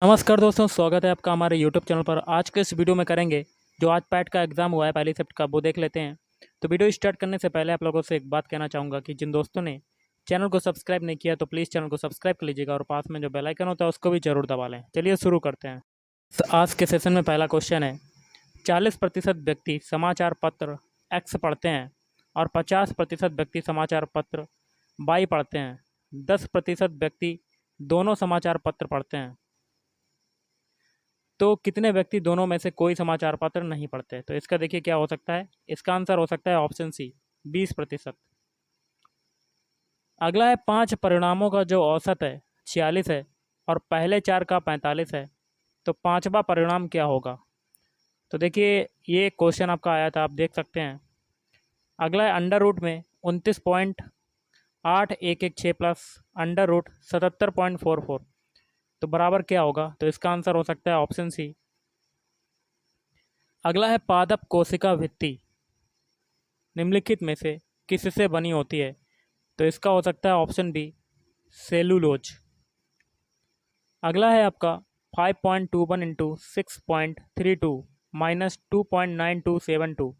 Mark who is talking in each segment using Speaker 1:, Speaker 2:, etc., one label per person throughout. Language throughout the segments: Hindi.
Speaker 1: नमस्कार दोस्तों, स्वागत है आपका हमारे यूट्यूब चैनल पर। आज के इस वीडियो में करेंगे जो आज पैट का एग्ज़ाम हुआ है पहली शिफ्ट का, वो देख लेते हैं। तो वीडियो स्टार्ट करने से पहले आप लोगों से एक बात कहना चाहूँगा कि जिन दोस्तों ने चैनल को सब्सक्राइब नहीं किया तो प्लीज़ चैनल को सब्सक्राइब कर लीजिएगा और पास में जो बेल आइकन होता है उसको भी ज़रूर दबा लें। चलिए शुरू करते हैं। तो आज के सेशन में पहला क्वेश्चन है, 40% व्यक्ति समाचार पत्र एक्स पढ़ते हैं और 50% व्यक्ति समाचार पत्र वाई पढ़ते हैं। 10% व्यक्ति दोनों समाचार पत्र पढ़ते हैं। तो कितने व्यक्ति दोनों में से कोई समाचार पत्र नहीं पढ़ते? तो इसका देखिए क्या हो सकता है। इसका आंसर हो सकता है ऑप्शन सी, 20%। अगला है 5 परिणामों का जो औसत है 46 है और पहले 4 का 45 है, तो पांचवा परिणाम क्या होगा? तो देखिए ये क्वेश्चन आपका आया था, आप देख सकते हैं। अगला है अंडर रूट में 29.8116 प्लस अंडर रूट 77.44, तो बराबर क्या होगा? तो इसका आंसर हो सकता है ऑप्शन सी। अगला है पादप कोशिका भित्ति निम्नलिखित में से किससे बनी होती है? तो इसका हो सकता है ऑप्शन बी, सेलुलोज। अगला है आपका 5.21 इंटू 6.32 माइनस 2.9272,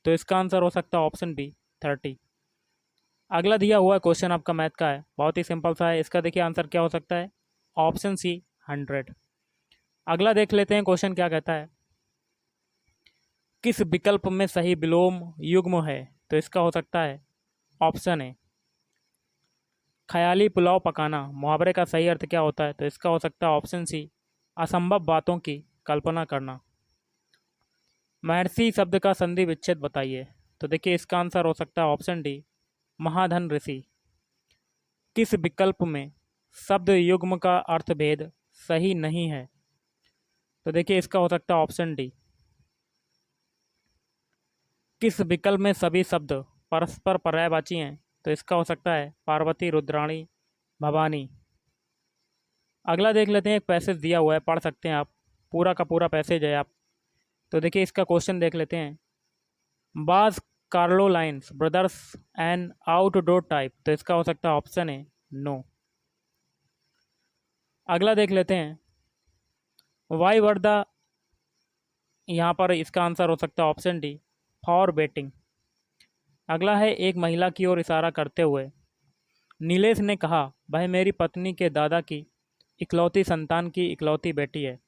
Speaker 1: तो इसका आंसर हो सकता है ऑप्शन बी, 30। अगला दिया हुआ क्वेश्चन आपका मैथ का है, बहुत ही सिंपल सा है। इसका देखिए आंसर क्या हो सकता है, ऑप्शन सी, 100। अगला देख लेते हैं क्वेश्चन क्या कहता है, किस विकल्प में सही विलोम युग्म है? तो इसका हो सकता है ऑप्शन ए, ख्याली पुलाव पकाना। मुहावरे का सही अर्थ क्या होता है? तो इसका हो सकता है ऑप्शन सी, असंभव बातों की कल्पना करना। महर्षि शब्द का संधि विच्छेद बताइए। तो देखिए इसका आंसर हो सकता है ऑप्शन डी, महाधन ऋषि। किस विकल्प में शब्द युग्म का अर्थभेद सही नहीं है? तो देखिए इसका हो सकता है ऑप्शन डी। किस विकल्प में सभी शब्द परस्पर पर्यायवाची हैं? तो इसका हो सकता है पार्वती, रुद्राणी, भवानी। अगला देख लेते हैं, एक पैसेज दिया हुआ है, पढ़ सकते हैं आप, पूरा का पूरा पैसेज है आप। तो देखिए इसका क्वेश्चन देख लेते हैं, बाज कार्लोलाइंस ब्रदर्स एन आउटडोर टाइप। तो इसका हो सकता है ऑप्शन है नो। अगला देख लेते हैं, वाई वर द, यहाँ पर इसका आंसर हो सकता है ऑप्शन डी, फॉर बेटिंग। अगला है, एक महिला की ओर इशारा करते हुए नीलेश ने कहा, वह मेरी पत्नी के दादा की इकलौती संतान की इकलौती बेटी है।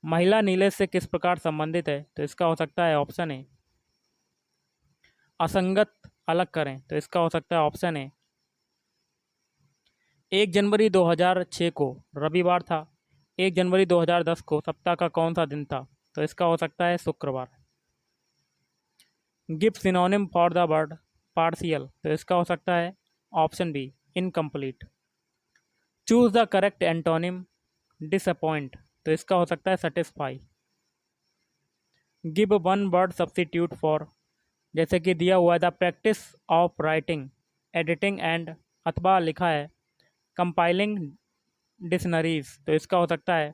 Speaker 1: महिला नीलेश से किस प्रकार संबंधित है? तो इसका हो सकता है ऑप्शन ए, असंगत अलग करें। तो इसका हो सकता है ऑप्शन ए। 1 जनवरी 2006 को रविवार था। 1 जनवरी 2010 को सप्ताह का कौन सा दिन था? तो इसका हो सकता है शुक्रवार। Give synonym for the word partial. तो इसका हो सकता है option B, incomplete. Choose the correct antonym disappoint. तो इसका हो सकता है satisfy. Give one word substitute for, जैसे कि दिया हुआ है the practice of writing, editing and, अथवा लिखा है कंपाइलिंग डिक्शनरीज। तो इसका हो सकता है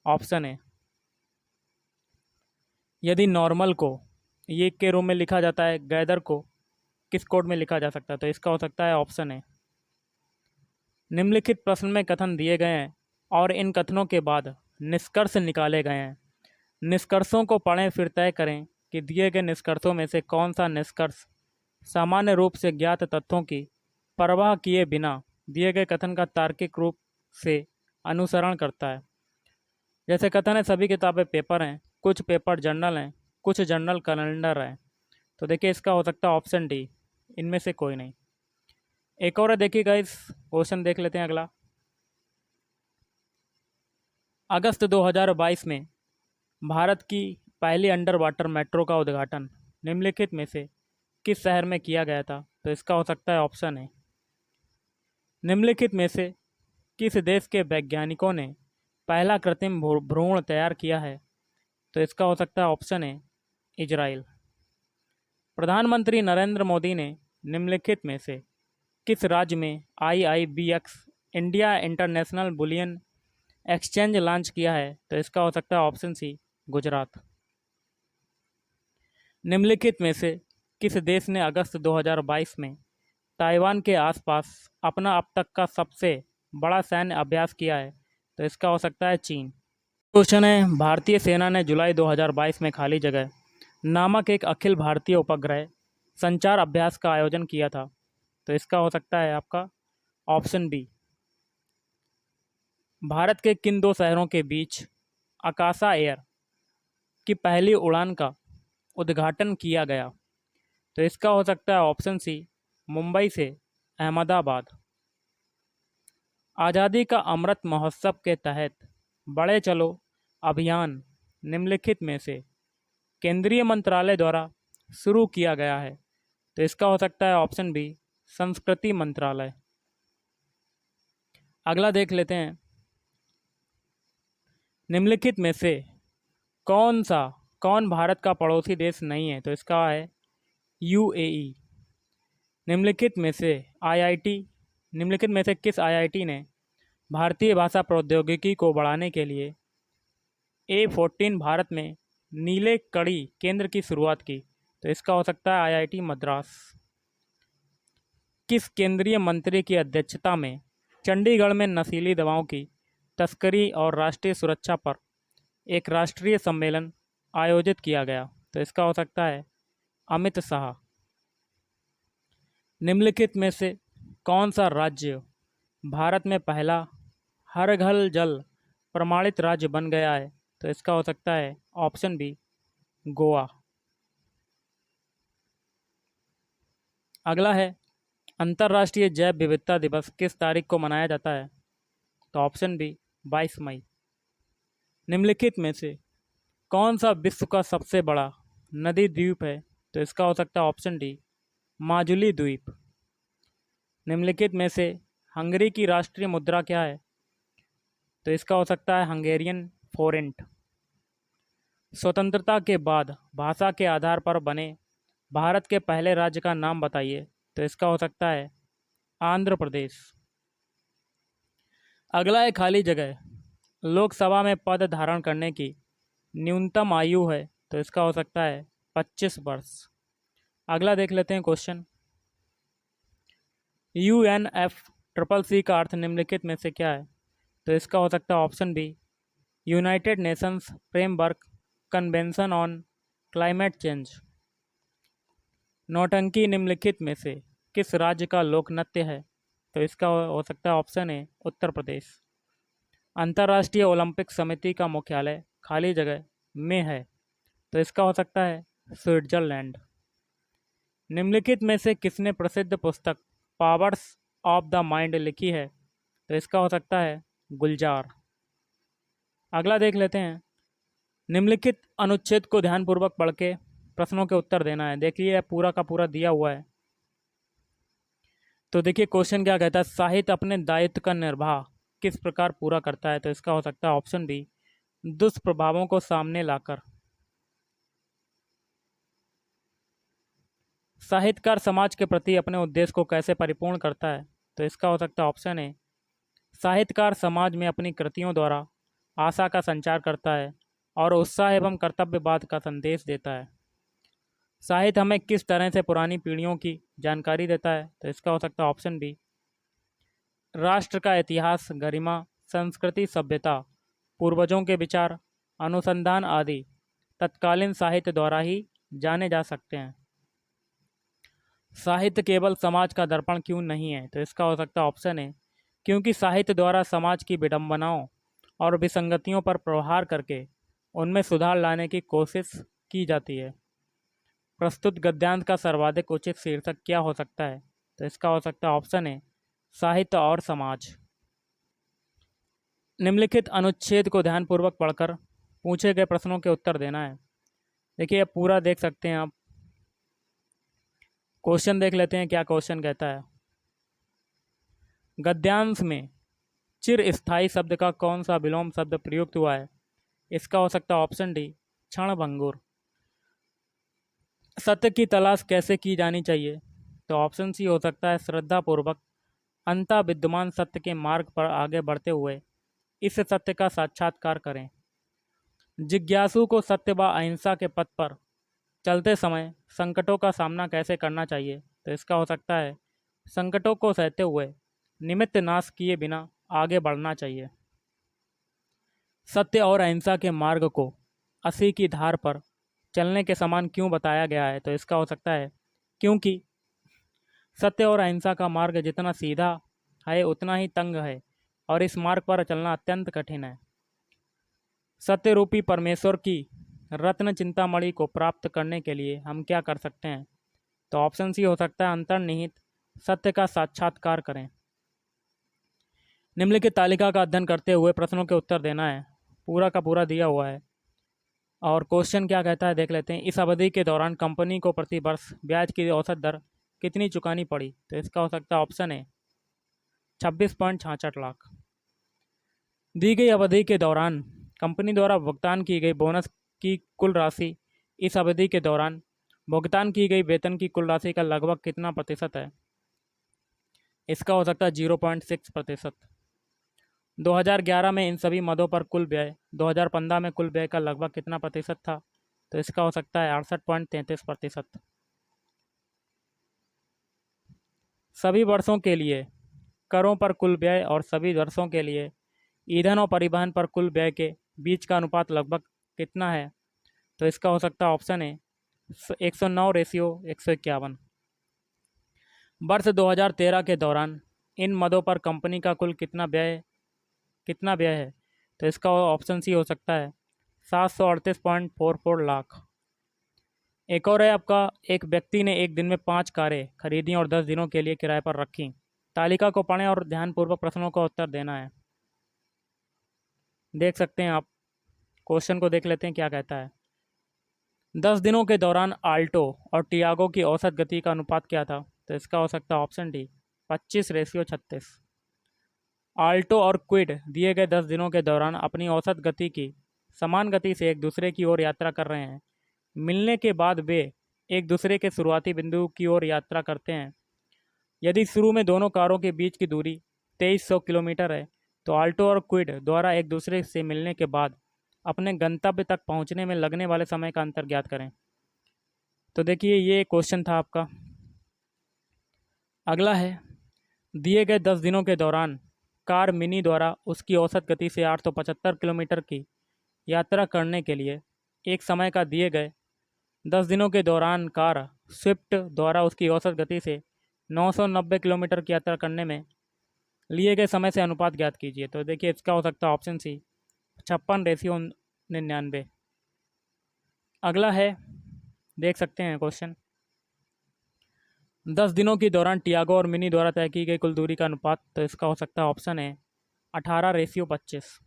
Speaker 1: ऑप्शन है। यदि नॉर्मल को ये के रूम में लिखा जाता है, गैदर को किस कोड में लिखा जा सकता है? तो इसका हो सकता है ऑप्शन है। निम्नलिखित प्रश्न में कथन दिए गए हैं और इन कथनों के बाद निष्कर्ष निकाले गए हैं। निष्कर्षों को पढ़ें फिर तय करें कि दिए गए निष्कर्षों में से कौन सा निष्कर्ष सामान्य रूप से ज्ञात तथ्यों की परवाह किए बिना दिए गए कथन का तार्किक रूप से अनुसरण करता है। जैसे कथन है, सभी किताबें पेपर हैं, कुछ पेपर जर्नल हैं, कुछ जर्नल कैलेंडर हैं। तो देखिए इसका हो सकता है ऑप्शन डी, इनमें से कोई नहीं। एक और है, देखिएगा इस क्वेश्चन देख लेते हैं अगला। अगस्त 2022 में भारत की पहली अंडर वाटर मेट्रो का उद्घाटन निम्नलिखित में से किस शहर में किया गया था? तो इसका हो सकता है ऑप्शन है। निम्नलिखित में से किस देश के वैज्ञानिकों ने पहला कृत्रिम भ्रूण तैयार किया है? तो इसका हो सकता है ऑप्शन है इजराइल। प्रधानमंत्री नरेंद्र मोदी ने निम्नलिखित में से किस राज्य में IIBX India international bullion exchange launch किया है? तो इसका हो सकता है ऑप्शन सी, गुजरात। निम्नलिखित में से किस देश ने अगस्त 2022 में ताइवान के आसपास अपना अब तक का सबसे बड़ा सैन्य अभ्यास किया है? तो इसका हो सकता है चीन। क्वेश्चन है, भारतीय सेना ने जुलाई 2022 में खाली जगह नामक एक अखिल भारतीय उपग्रह संचार अभ्यास का आयोजन किया था। तो इसका हो सकता है आपका ऑप्शन बी। भारत के किन दो शहरों के बीच आकाशा एयर की पहली उड़ान का उद्घाटन किया गया? तो इसका हो सकता है ऑप्शन सी, मुंबई से अहमदाबाद। आज़ादी का अमृत महोत्सव के तहत बड़े चलो अभियान निम्नलिखित में से केंद्रीय मंत्रालय द्वारा शुरू किया गया है? तो इसका हो सकता है ऑप्शन बी, संस्कृति मंत्रालय। अगला देख लेते हैं, निम्नलिखित में से कौन भारत का पड़ोसी देश नहीं है? तो इसका है यूएई। निम्नलिखित में से किस आईआईटी ने भारतीय भाषा प्रौद्योगिकी को बढ़ाने के लिए A14 भारत में नीले कड़ी केंद्र की शुरुआत की? तो इसका हो सकता है आईआईटी मद्रास। किस केंद्रीय मंत्री की अध्यक्षता में चंडीगढ़ में नशीली दवाओं की तस्करी और राष्ट्रीय सुरक्षा पर एक राष्ट्रीय सम्मेलन आयोजित किया गया? तो इसका हो सकता है अमित शाह। निम्नलिखित में से कौन सा राज्य भारत में पहला हर घर जल प्रमाणित राज्य बन गया है? तो इसका हो सकता है ऑप्शन बी, गोवा। अगला है, अंतर्राष्ट्रीय जैव विविधता दिवस किस तारीख को मनाया जाता है? तो ऑप्शन बी, 22 मई। निम्नलिखित में से कौन सा विश्व का सबसे बड़ा नदी द्वीप है? तो इसका हो सकता है ऑप्शन डी, माजुली द्वीप। निम्नलिखित में से हंगरी की राष्ट्रीय मुद्रा क्या है? तो इसका हो सकता है हंगेरियन फोरेंट। स्वतंत्रता के बाद भाषा के आधार पर बने भारत के पहले राज्य का नाम बताइए? तो इसका हो सकता है आंध्र प्रदेश। अगला है, खाली जगह लोकसभा में पद धारण करने की न्यूनतम आयु है? तो इसका हो सकता है 25 वर्ष। अगला देख लेते हैं क्वेश्चन, UNFCCC का अर्थ निम्नलिखित में से क्या है? तो इसका हो सकता है option B, United Nations framework convention on climate change. नौटंकी निम्नलिखित में से किस राज्य का लोक नृत्य है? तो इसका हो सकता है ऑप्शन ए, उत्तर प्रदेश। अंतर्राष्ट्रीय ओलंपिक समिति का मुख्यालय खाली जगह में है? तो इसका हो सकता है स्विट्जरलैंड। निम्नलिखित में से किसने प्रसिद्ध पुस्तक पावर्स ऑफ द माइंड लिखी है? तो इसका हो सकता है गुलजार। अगला देख लेते हैं, निम्नलिखित अनुच्छेद को ध्यानपूर्वक पढ़ के प्रश्नों के उत्तर देना है। देखिए पूरा का पूरा दिया हुआ है। तो देखिए क्वेश्चन क्या कहता है, साहित्य अपने दायित्व का निर्वाह किस प्रकार पूरा करता है? तो इसका हो सकता है ऑप्शन बी, दुष्प्रभावों को सामने लाकर। साहित्यकार समाज के प्रति अपने उद्देश्य को कैसे परिपूर्ण करता है? तो इसका हो सकता है ऑप्शन ए, साहित्यकार समाज में अपनी कृतियों द्वारा आशा का संचार करता है और उत्साह एवं कर्तव्यवाद का संदेश देता है। साहित्य हमें किस तरह से पुरानी पीढ़ियों की जानकारी देता है? तो इसका हो सकता है ऑप्शन बी, राष्ट्र का इतिहास, गरिमा, संस्कृति, सभ्यता, पूर्वजों के विचार, अनुसंधान आदि तत्कालीन साहित्य द्वारा ही जाने जा सकते हैं। साहित्य केवल समाज का दर्पण क्यों नहीं है? तो इसका हो सकता है ऑप्शन है, क्योंकि साहित्य द्वारा समाज की विडंबनाओं और विसंगतियों पर प्रहार करके उनमें सुधार लाने की कोशिश की जाती है। प्रस्तुत गद्यांश का सर्वाधिक उचित शीर्षक क्या हो सकता है? तो इसका हो सकता है ऑप्शन है, साहित्य और समाज। निम्नलिखित अनुच्छेद को ध्यानपूर्वक पढ़कर पूछे गए प्रश्नों के उत्तर देना है। देखिए अब पूरा देख सकते हैं आप। क्वेश्चन देख लेते हैं क्या क्वेश्चन कहता है, गद्यांश में चिरस्थायी शब्द का कौन सा विलोम शब्द प्रयुक्त हुआ है? इसका हो सकता है ऑप्शन डी, क्षणभंगुर। सत्य की तलाश कैसे की जानी चाहिए? तो ऑप्शन सी हो सकता है, श्रद्धापूर्वक अंतः विद्यमान सत्य के मार्ग पर आगे बढ़ते हुए इस सत्य का साक्षात्कार करें। जिज्ञासु को सत्य व अहिंसा के पथ पर चलते समय संकटों का सामना कैसे करना चाहिए? तो इसका हो सकता है, संकटों को सहते हुए निमित्त नाश किए बिना आगे बढ़ना चाहिए। सत्य और अहिंसा के मार्ग को 80 की धार पर चलने के समान क्यों बताया गया है? तो इसका हो सकता है क्योंकि सत्य और अहिंसा का मार्ग जितना सीधा है उतना ही तंग है और इस मार्ग पर चलना अत्यंत कठिन है। सत्य रूपी परमेश्वर की रत्न चिंतामणि को प्राप्त करने के लिए हम क्या कर सकते हैं? तो ऑप्शन सी हो सकता है अंतर्निहित सत्य का साक्षात्कार करें। निम्नलिखित तालिका का अध्ययन करते हुए प्रश्नों के उत्तर देना है। पूरा का पूरा दिया हुआ है और क्वेश्चन क्या कहता है देख लेते हैं। इस अवधि के दौरान कंपनी को प्रति वर्ष ब्याज की औसत दर कितनी चुकानी पड़ी? तो इसका हो सकता है ऑप्शन है 26.66 लाख। दी गई अवधि के दौरान कंपनी द्वारा भुगतान की गई बोनस की कुल राशि इस अवधि के दौरान भुगतान की गई वेतन की कुल राशि का लगभग कितना प्रतिशत है? इसका हो सकता है 0.6%। 2011 में इन सभी मदों पर कुल व्यय 2015 में कुल व्यय का लगभग कितना प्रतिशत था? तो इसका हो सकता है 68.33%। सभी वर्षों के लिए करों पर कुल व्यय और सभी वर्षों के लिए ईंधन और परिवहन पर कुल व्यय के बीच का अनुपात लगभग कितना है? तो इसका हो सकता है ऑप्शन है 109:151। वर्ष 2013 के दौरान इन मदों पर कंपनी का कुल कितना व्यय है? तो इसका ऑप्शन सी हो सकता है 738.44 लाख। एक और है आपका, एक व्यक्ति ने एक दिन में 5 कारें खरीदी और 10 दिनों के लिए किराए पर रखी। तालिका को पढ़ें और ध्यानपूर्वक प्रश्नों का उत्तर देना है। देख सकते हैं आप, क्वेश्चन को देख लेते हैं क्या कहता है। 10 दिनों के दौरान आल्टो और टियागो की औसत गति का अनुपात क्या था? तो इसका हो सकता है ऑप्शन डी 25:36। आल्टो और क्विड दिए गए 10 दिनों के दौरान अपनी औसत गति की समान गति से एक दूसरे की ओर यात्रा कर रहे हैं। मिलने के बाद वे एक दूसरे के शुरुआती बिंदु की ओर यात्रा करते हैं। यदि शुरू में दोनों कारों के बीच की दूरी 2300 किलोमीटर है तो आल्टो और क्विड द्वारा एक दूसरे से मिलने के बाद अपने गंतव्य तक पहुंचने में लगने वाले समय का अंतर ज्ञात करें। तो देखिए ये क्वेश्चन था आपका। अगला है, दिए गए 10 दिनों के दौरान कार मिनी द्वारा उसकी औसत गति से 875 किलोमीटर की यात्रा करने के लिए एक समय का दिए गए 10 दिनों के दौरान कार स्विफ्ट द्वारा उसकी औसत गति से 990 किलोमीटर की यात्रा करने में लिए गए समय से अनुपात ज्ञात कीजिए। तो देखिए इसका हो सकता है ऑप्शन सी 56:99। अगला है, देख सकते हैं क्वेश्चन। 10 दिनों के दौरान टियागो और मिनी द्वारा तय की गई कुल दूरी का अनुपात। तो इसका हो सकता है ऑप्शन है 18:25।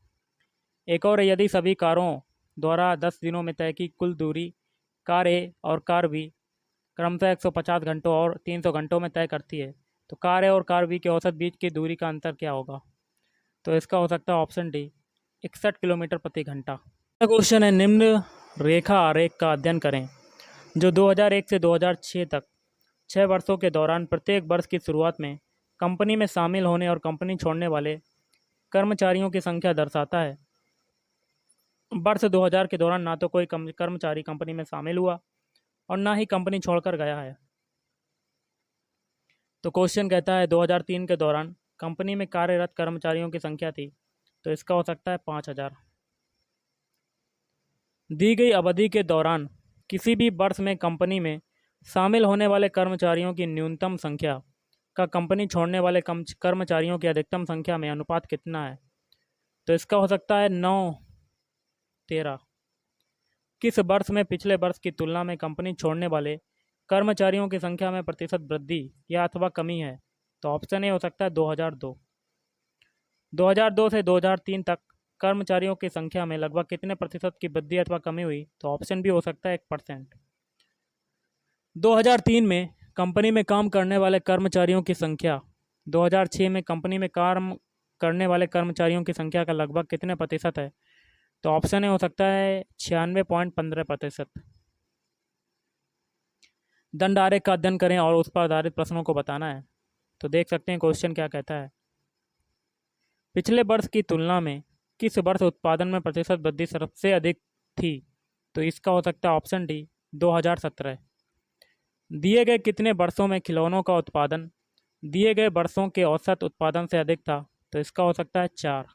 Speaker 1: एक और है, यदि सभी कारों द्वारा 10 दिनों में तय की कुल दूरी कार ए और कार बी क्रमशः 150 घंटों और 300 घंटों में तय करती है तो कार ए और कार बी के औसत बीच की दूरी का अंतर क्या होगा? तो इसका हो सकता है ऑप्शन डी 61 किलोमीटर प्रति घंटा। अगला क्वेश्चन है, निम्न रेखा आरेख का अध्ययन करें जो 2001 से 2006 तक 6 वर्षों के दौरान प्रत्येक वर्ष की शुरुआत में कंपनी में शामिल होने और कंपनी छोड़ने वाले कर्मचारियों की संख्या दर्शाता है। वर्ष 2000 के दौरान ना तो कोई कर्मचारी कंपनी में शामिल हुआ और ना ही कंपनी छोड़कर गया है। तो क्वेश्चन कहता है 2003 के दौरान कंपनी में कार्यरत कर्मचारियों की संख्या थी। तो इसका हो सकता है 5000। दी गई अवधि के दौरान किसी भी वर्ष में कंपनी में शामिल होने वाले कर्मचारियों की न्यूनतम संख्या का कंपनी छोड़ने वाले कर्मचारियों की अधिकतम संख्या में अनुपात कितना है? तो इसका हो सकता है 9:13। किस वर्ष में पिछले वर्ष की तुलना में कंपनी छोड़ने वाले कर्मचारियों की संख्या में प्रतिशत वृद्धि या अथवा कमी है? तो ऑप्शन ए हो सकता है 2002। 2002 से 2003 तक कर्मचारियों की संख्या में लगभग कितने प्रतिशत की वृद्धि अथवा कमी हुई? तो ऑप्शन बी हो सकता है 1%। 2003 में कंपनी में काम करने वाले कर्मचारियों की संख्या 2006 में कंपनी में काम करने वाले कर्मचारियों की संख्या का लगभग कितने प्रतिशत है? तो ऑप्शन ए हो सकता है 96.15%। दंड आरेख का अध्ययन करें और उस पर आधारित प्रश्नों को बताना है। तो देख सकते हैं क्वेश्चन क्या कहता है। पिछले वर्ष की तुलना में किस वर्ष उत्पादन में प्रतिशत वृद्धि सबसे अधिक थी? तो इसका हो सकता है ऑप्शन डी 2017। दिए गए कितने वर्षों में खिलौनों का उत्पादन दिए गए वर्षों के औसत उत्पादन से अधिक था? तो इसका हो सकता है 4।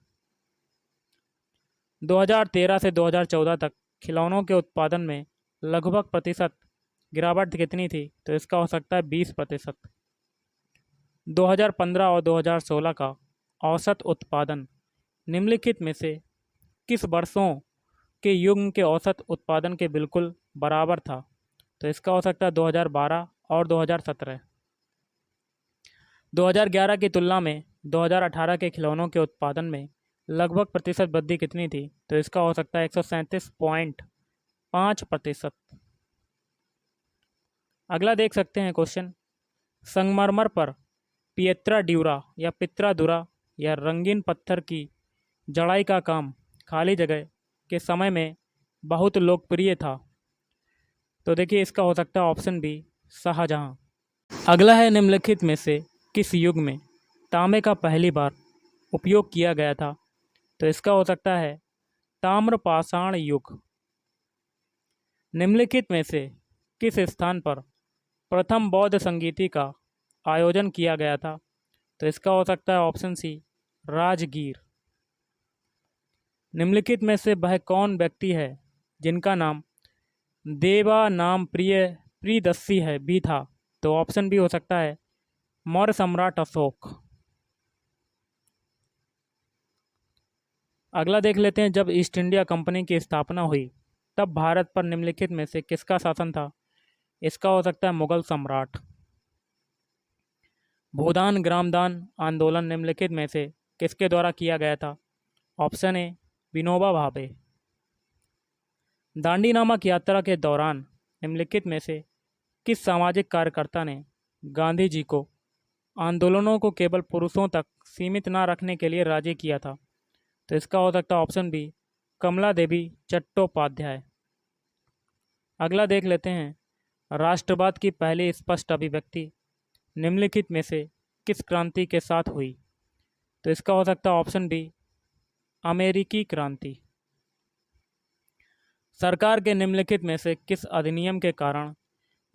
Speaker 1: 2013 से 2014 तक खिलौनों के उत्पादन में लगभग प्रतिशत गिरावट कितनी थी? तो इसका हो सकता है 20%। 2015 और 2016 का औसत उत्पादन निम्नलिखित में से किस वर्षों के युग्म के औसत उत्पादन के बिल्कुल बराबर था? तो इसका हो सकता है 2012 और 2017। 2011 की तुलना में 2018 के खिलौनों के उत्पादन में लगभग प्रतिशत वृद्धि कितनी थी? तो इसका हो सकता है 137.5%। अगला देख सकते हैं क्वेश्चन। संगमरमर पर पिएत्रा ड्यूरा या पित्रा दुरा या रंगीन पत्थर की जड़ाई का काम खाली जगह के समय में बहुत लोकप्रिय था। तो देखिए इसका हो सकता है ऑप्शन बी शाहजहां। अगला है निम्नलिखित में से किस युग में तांबे का पहली बार उपयोग किया गया था? तो इसका हो सकता है ताम्रपाषाण युग। निम्नलिखित में से किस स्थान पर प्रथम बौद्ध संगीति का आयोजन किया गया था? तो इसका हो सकता है ऑप्शन सी राजगीर। निम्नलिखित में से वह कौन व्यक्ति है जिनका नाम देवा नाम प्रियदर्शी है भी था? तो ऑप्शन बी हो सकता है मौर्य सम्राट अशोक। अगला देख लेते हैं। जब ईस्ट इंडिया कंपनी की स्थापना हुई तब भारत पर निम्नलिखित में से किसका शासन था? इसका हो सकता है मुगल सम्राट। भूदान ग्रामदान आंदोलन निम्नलिखित में से किसके द्वारा किया गया था? Option A Vinoba Bhave. दांडी नामक यात्रा के दौरान निम्नलिखित में से किस सामाजिक कार्यकर्ता ने गांधी जी को आंदोलनों को केवल पुरुषों तक सीमित न रखने के लिए राजी किया था? तो इसका हो सकता है ऑप्शन बी कमला देवी चट्टोपाध्याय। अगला देख लेते हैं। राष्ट्रवाद की पहली स्पष्ट अभिव्यक्ति निम्नलिखित में से किस क्रांति के साथ हुई? तो इसका हो सकता है ऑप्शन बी अमेरिकी क्रांति। सरकार के निम्नलिखित में से किस अधिनियम के कारण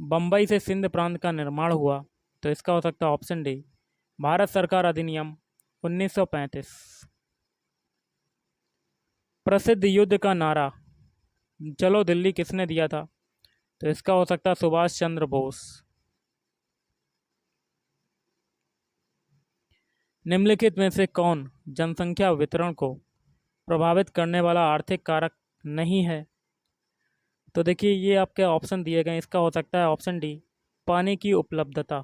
Speaker 1: बम्बई से सिंध प्रांत का निर्माण हुआ? तो इसका हो सकता है ऑप्शन डी भारत सरकार अधिनियम 1935। प्रसिद्ध युद्ध का नारा चलो दिल्ली किसने दिया था? तो इसका हो सकता है सुभाष चंद्र बोस। निम्नलिखित में से कौन जनसंख्या वितरण को प्रभावित करने वाला आर्थिक कारक नहीं है? तो देखिए ये आपके ऑप्शन दिए गए। इसका हो सकता है ऑप्शन डी पानी की उपलब्धता।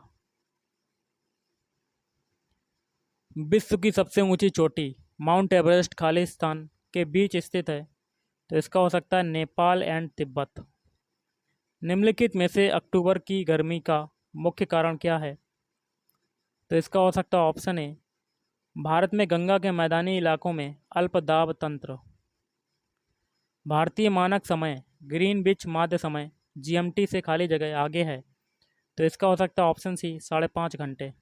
Speaker 1: विश्व की सबसे ऊंची चोटी माउंट एवरेस्ट खालिस्तान के बीच स्थित है। तो इसका हो सकता है नेपाल एंड तिब्बत। निम्नलिखित में से अक्टूबर की गर्मी का मुख्य कारण क्या है? तो इसका हो सकता है ऑप्शन ए भारत में गंगा के मैदानी इलाकों में अल्प दाब तंत्र। भारतीय मानक समय ग्रीनविच माध्य समय जीएमटी से खाली जगह आगे है। तो इसका हो सकता है ऑप्शन सी 5.5 घंटे।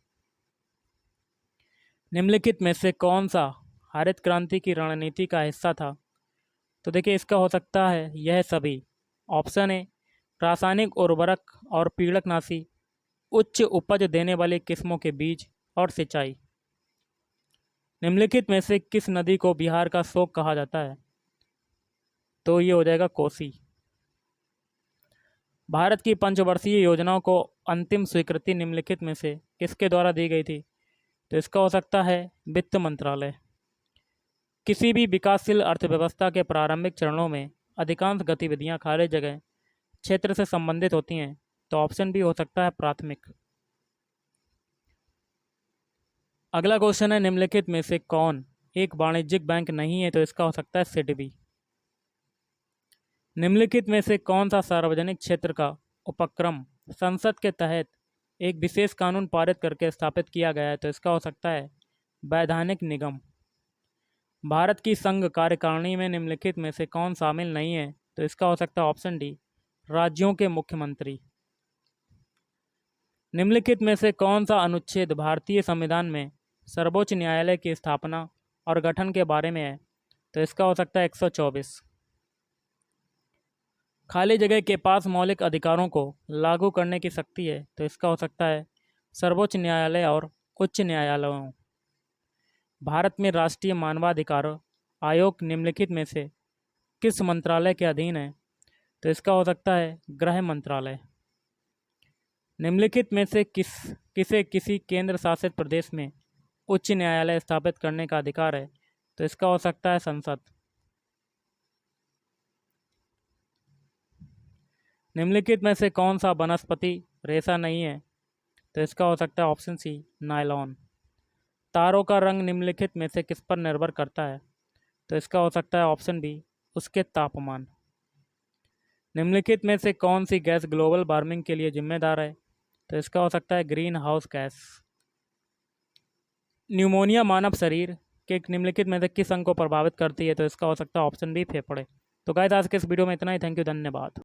Speaker 1: निम्नलिखित में से कौन सा हरित क्रांति की रणनीति का हिस्सा था? तो देखिए इसका हो सकता है यह सभी। ऑप्शन ए रासायनिक उर्वरक और पीड़कनाशी, उच्च उपज देने वाली किस्मों के बीज और सिंचाई। निम्नलिखित में से किस नदी को बिहार का शोक कहा जाता है? तो ये हो जाएगा कोसी। भारत की पंचवर्षीय योजनाओं को अंतिम स्वीकृति निम्नलिखित में से किसके द्वारा दी गई थी? तो इसका हो सकता है वित्त मंत्रालय। किसी भी विकासशील अर्थव्यवस्था के प्रारंभिक चरणों में अधिकांश गतिविधियां खाली जगह क्षेत्र से संबंधित होती हैं। तो ऑप्शन बी हो सकता है प्राथमिक। अगला क्वेश्चन है निम्नलिखित में से कौन एक वाणिज्यिक बैंक नहीं है? तो इसका हो सकता है सिडबी। निम्नलिखित में से कौन सा सार्वजनिक क्षेत्र का उपक्रम संसद के तहत एक विशेष कानून पारित करके स्थापित किया गया है? तो इसका हो सकता है वैधानिक निगम। भारत की संघ कार्यकारिणी में निम्नलिखित में से कौन शामिल नहीं है? तो इसका हो सकता है ऑप्शन डी राज्यों के मुख्यमंत्री। निम्नलिखित में से कौन सा अनुच्छेद भारतीय संविधान में सर्वोच्च न्यायालय की स्थापना और गठन के बारे में है? तो इसका हो सकता है 124। खाली जगह के पास मौलिक अधिकारों को लागू करने की शक्ति है। तो इसका हो सकता है सर्वोच्च न्यायालय और उच्च न्यायालयों। भारत में राष्ट्रीय मानवाधिकार आयोग निम्नलिखित में से किस मंत्रालय के अधीन है? तो इसका हो सकता है गृह मंत्रालय। निम्नलिखित में से किसे किसी केंद्र शासित प्रदेश में उच्च न्यायालय स्थापित करने का अधिकार है? तो इसका हो सकता है संसद। निम्नलिखित में से कौन सा वनस्पति रेशा नहीं है? तो इसका हो सकता है ऑप्शन सी नायलॉन। तारों का रंग निम्नलिखित में से किस पर निर्भर करता है? तो इसका हो सकता है ऑप्शन बी उसके तापमान। निम्नलिखित में से कौन सी गैस ग्लोबल वार्मिंग के लिए जिम्मेदार है? तो इसका हो सकता है ग्रीन हाउस गैस। न्यूमोनिया मानव शरीर के निम्नलिखित में से किस अंग को प्रभावित करती है? तो इसका हो सकता है ऑप्शन बी फेफड़े। तो गाइस आज के इस वीडियो में इतना ही। थैंक यू, धन्यवाद।